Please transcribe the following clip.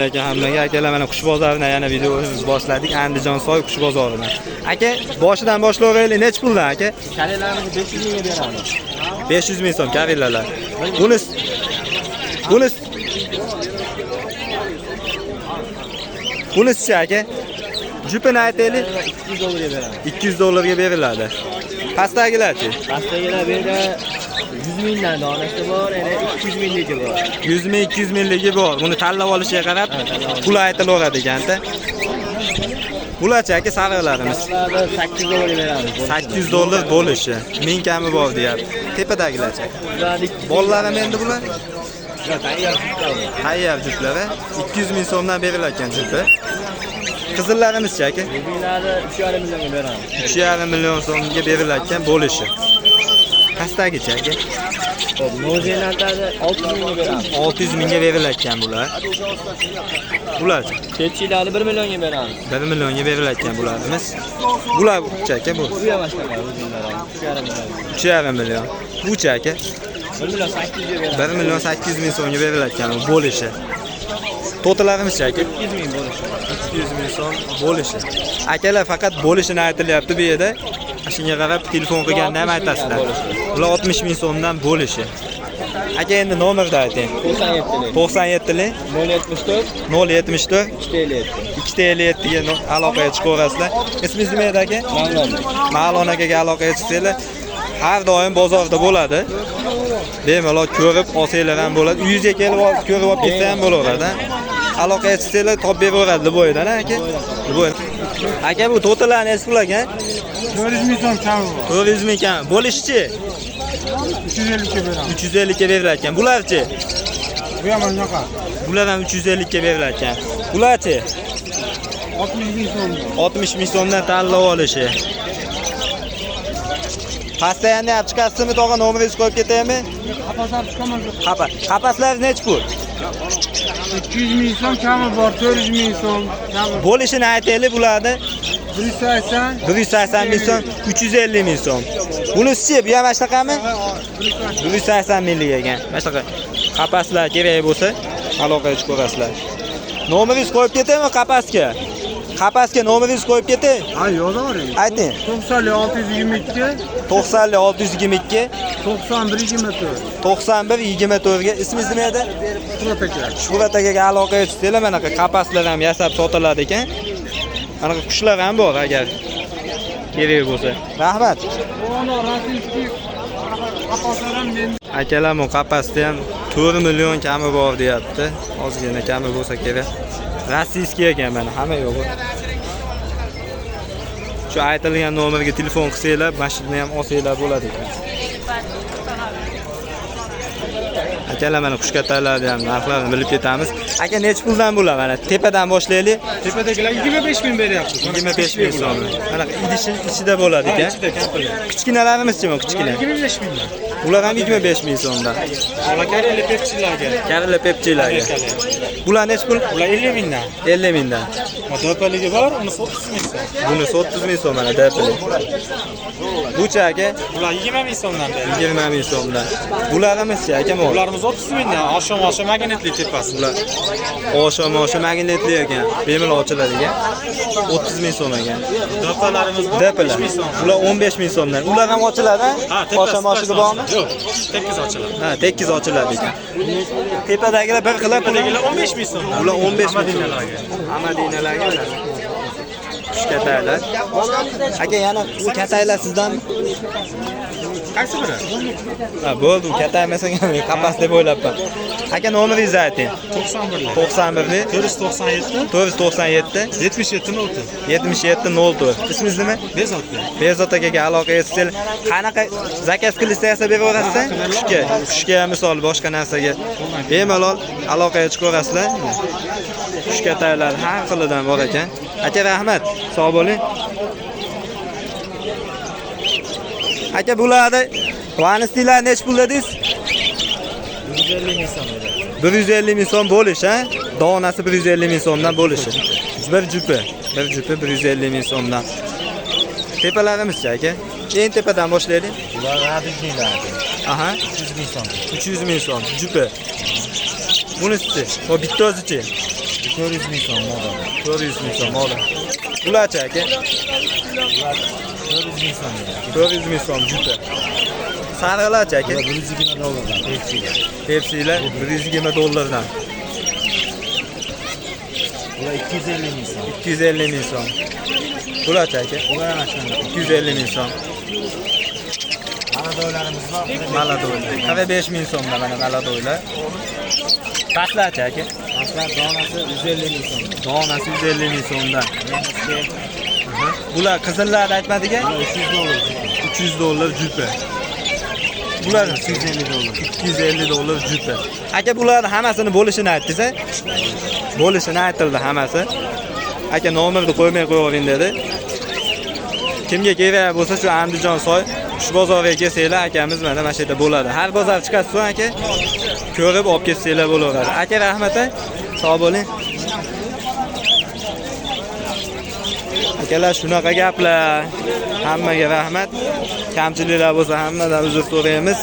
Hammaga akalar mana qush bozoridan yana videomizni boshladik. Andijon soy qush bozoridan. Aka, boshidan boshlayveraylik. Nech puldan aka? Kalelarimizni 500 mingga beramiz. 500 ming so'm kavillalar. Bunisi aka? Jupini aytaylik. 200 dollarga beramiz. 200 dollarga beriladi. Pastdagilarchi? Pastdagilar bu yerda 100 mingdan donasi bor, yana 200 mingligi bor. 100 ming, 200 mingligi bor. Buni tanlab olishiga qarab pul aytilaveradi ekanda. Bularchi aka savg'alarimiz. 800 dollarga beramiz. 800 dollar bo'lishi. 1000 kami bor deyapti. Tepadagilarchi? Bollarim endi bular. Tayyor juplari 200 ming so'mdan berilar ekan jupi. Qizillarimiz-chi aka? Qizillari 3,5 millionga beramiz. 3,5 million so'mga berilar ekan bo'lishi. Pastdagichi aka? Xo'p, nozenatlarni 600 mingga beramiz. 600 mingga berilar ekan bular. Bularchi? Chetchilarni 1 millionga beramiz. 1 millionga berilar ekan bularimiz. Bular-chi aka bu? Bu ham boshqa nozenatlar. 3,5 million. Bu-chi aka? 1 million 800 ga beramiz. 1 million 800 ming so'mga berilar ekan bo'lishi. To'talarimiz aka? 200 ming bo'lishi. 200 ming so'm bo'lishi. Akalar faqat bo'lishini aytilyapti bu yerda. Shunga qarab telefon qilganda ham aytasizlar. Bular 60 ming so'mdan bo'lishi. Aka endi nomerni ayting. 97lik 074 074 257 257 ga aloqaga chiqaverasizlar. Ismingiz nima edi aka? Ma'lon akaga aloqaga chiqsanglar, har doim bozorda bo'ladi. Bemalol ko'rib olsanglar ham bo'ladi. Uyingizga kelib ko'rib olib ketsa ham bo'laveradi. Aloqaga chiqsanglar topib beraveradi Liboydan aka. Liboy. Aka bu to'talar nech pul aka? 400 ming so'm kami bor. 400 ming kam. Bo'lishchi? 350 ga beramiz. 350 ga berilar ekan. Bularchi? Bu ham shunaqa. Bular ham 350 ga berilar ekan. Bularchi? 60 ming so'm. 60 ming so'mdan tanlab olishi. Pastda yana olib chiqasizmi, tog'a nomeringizni qo'yib ketaymi? Qapaslar chiqaman. Qapaslar nech pul? 200 ming so'm kami bor, 400 ming so'm kami. Bo'lishini aytaylik bularni. 180 180 ming so'm, 350 ming so'm. Bunisi-chi, bu ham mashtaqami? 180 minglik ekan. Mashtaqa. Qapaslar kerak bo'lsa, aloqaga chiqaverasizlar. Nomeringizni qo'yib ketaymi qapasga? Qapasga nomeringizni qo'yib ketay. Ha, yozavering. Ayting. 90 622 90 622 91 24. 91 24 ga ismingiz nima edi? Shuhrat aka. Shuhrat akaga aloqaga chiqsanglar, mana bu qapaslar ham yasab sotiladi ekan. Mana bu qushlar ham bor agar kerak bo'lsa. Rahmat. Ono rossiyskiy qapaslar ham men. Akalar bu qapasda ham 4 million kami bor deyapti. Ozgina kami bo'lsa kerak. Rossiyskiy ekan mana hamma yo'g'i. Shu aytilgan nomerga telefon qilsanglar, mashinani ham olsanglar bo'ladi ekan. Akalar mana qush kattalarni ham narxlarini bilib ketamiz. Aka nech puldan bular? Mana tepadan boshlaylik. Tepadagilar 25 ming beryapti. 25 ming so'm. Mana idishning ichida bo'ladi ekan. Kichkinalarimizchi bu kichkina? 25 mingdan. Bular ham 25 ming so'mdan. Ular kareli pepchilarga. Karli pepchilarga. Bular nech pul? Ular 50 mingdan. 50 mingdan. Dopaligi bor, uni 30 ming so'm. Buni 30 ming so'm mana dapili. Bucha aka? Ular 20 ming so'mdan beradi. 20 ming so'mdan. Bularimiz-chi aka mo? Ularimiz 30 mingdan. Oshom magnetli tepasi. Bular oshom magnetli ekan. Bemalol ochiladi ekan. 30 ming so'm ekan. Dopalarimiz bor. Dapilar. Ular 15 ming so'mdan. Ular ham ochiladi? Ha, oshom bormi? Yo'q, tekis ochiladi. Ha, tekis ochiladi ekan. Tepadagilar bir xilab Tepadagilar 15 ming so'm. Ular 15 ming Madinalarga. Amadinalarga. Qush kataylar. Aka yana u kataylar sizdan? Qaysi biri? Ha, bo'ldi, kataymasang ham qapas deb o'ylabman. Aka nomeringizni ayting. 91 91 497 497 77 04. 77 04. Ismingiz nima? Bezot. Bezot akaga aloqaga chiqsanglar, qanaqa zakaz qilishsa yasab beraverasizlar? Qushga misol boshqa narsaga bemalol aloqaga chiqaverasizlar. Qush kataylar har xilidan bor ekan. Aka rahmat, sog' bo'ling. Aka bularni vanisliklar nech pul dedingiz? 150 ming so'm. 150 ming so'm bo'lish, ha? Donasi 150 ming so'mdan bo'lishi. Bir jupi 150 ming so'mdan. Tepalarimiz-chi aka? Eng tepadan boshlaylik. Ular radiklar. Aha, 300 ming so'm. 300 ming so'm jupi. Bunisi-chi? O bitta o'zichi. 400 ming so'm model. 400 ming so'm oldi. Bularchi aka? 400 ming so'm. 400 ming so'm juda. Sariqlarchi aka? 120 dollardan Pepsi'ga. Pepsi'lar $120 dan. Bular 250 ming so'm. 250 ming so'm. Bularchi aka? Bular ana shunday. 250 ming so'm. Maladoylarimiz bor. Maladoylar. 45 ming so'mda mana maladoylar. Paslarchi aka? Aslan donasi 150 ming so'm. Donasi 150 ming so'mdan. Nemisga Bular qizillarni aytmadiga? bular 300 dollar. $300 juda. Bular 250 dollar. $250 juda. Aka bularni hammasini bo'lishini aytdingiz-a? Bo'lishini aytildi hammasi. Aka nomerni qo'ymay qo'yavering dedi. Kimga kerak bo'lsa shu Andijon soy shu bozorga kelsanglar akamiz mana shu yerda bo'ladi. Har bozor chiqasiz so'ng aka ko'rib olib ketsanglar bo'laveradi. Aka rahmat. Sog' bo'ling. Akalar shunaqa gaplar. Hammaga rahmat. Kamchiliklar bo'lsa hammadan uzr so'raymiz.